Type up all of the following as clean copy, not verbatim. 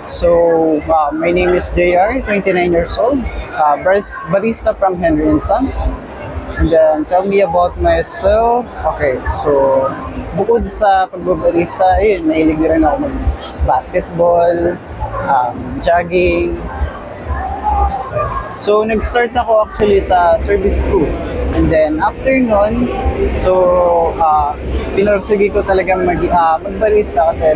My name is JR, 29 years old, barista from Henry & Sons. And then, tell me about myself. Okay, so, bukod sa pagbabarista, ayun, mahilig rin ako mag-basketball, jogging. So, nag-start ako actually sa service crew. And then, after nun, pinursige ko talagang magbarista kasi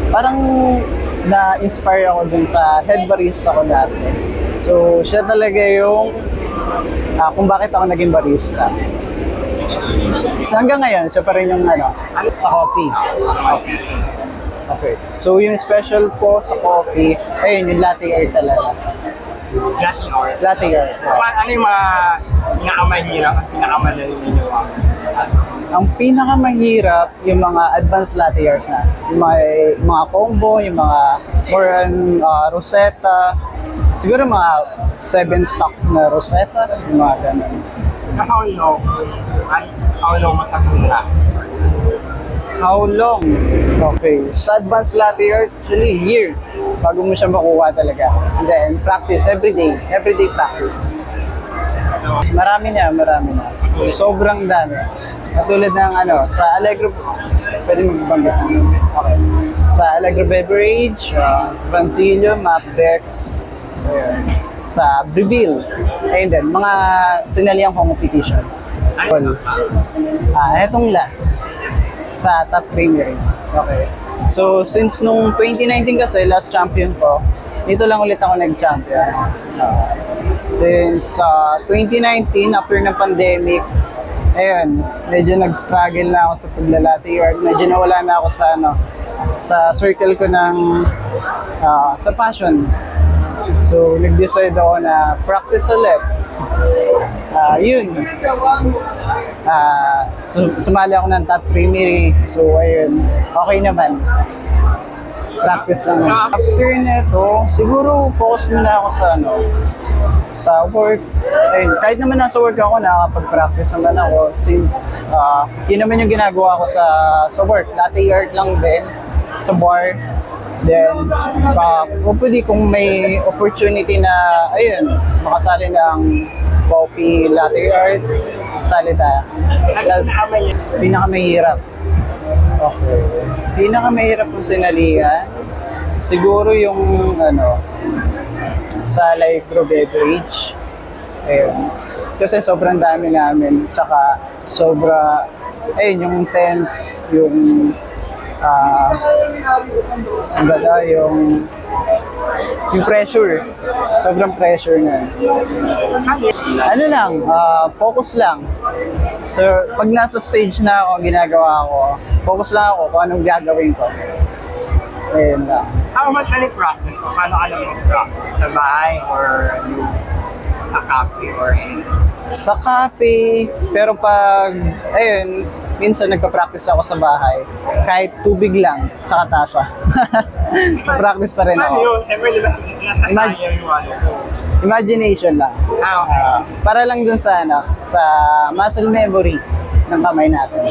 parang na-inspire ako dun sa head barista ko dati. So, siya talaga yung kung bakit ako naging barista. So, hanggang ngayon, siya pa rin yung sa coffee. Okay. So, yung special ko sa coffee, ayun, yung latte art talaga. Latte art? Latte art. Ano yung mga pinakamahirap at pinakamadali ninyo? Ang pinakamahirap, yung mga advanced latte art na. Yung mga combo, yung mga more on rosetta. Siguro mga 7 stock na rosetta, yung mga ganun. How long matagula? How long? Okay. Sa advanced latte art, actually, year bago mo siya makuha talaga. And then, practice everyday practice. Marami na. Sobrang dami. Katulad ng sa Allegro, pwede magbanggit. Okay. Sa Allegro Beverage, Francilio, Mapdex, sa Breville, and then, mga sinaliang competition. Etong last, sa Top Premier. Okay. So, since nung 2019 kasi, last champion ko, dito lang ulit ako nag-champion. Since 2019, after ng pandemic, ayun, medyo nag-struggle na ako sa paglalate art. Medyo nawala na ako sa circle ko ng, sa passion. So, nag-decide ako na practice ulit. Sumali ako ng Top Premier. So, ayun, okay naman. Practice lang. After neto, siguro focus muna ako sa work. Ayun, kahit naman nasa work ako, nakakapag-practice naman ako since yun naman yung ginagawa ko sa work. Latte art lang din sa bar. Then, hopefully kung may opportunity na, ayun, makasali ng coffee, latte art, sali tayo. Pinakamahirap. Okay. Pinakamahirap kong sinalihan, siguro yung, sa Allegro Beverage. Ayun. Kasi sobrang dami namin. Tsaka, yung tense, yung yung pressure. Sobrang pressure na. Focus lang. So, pag nasa stage na ako, ginagawa ko, focus lang ako kung anong gagawin ko. Ayun lang. How much practice? Paano ka lang mag-practice? Sa bahay or sa cafe or anything? Sa cafe, pero minsan nagpa-practice ako sa bahay. Kahit tubig lang, sa tasa. Practice pa rin ako. Ano yun? Siyempre, Imagination lang. Okay. Para lang dun sa muscle memory ng kamay natin.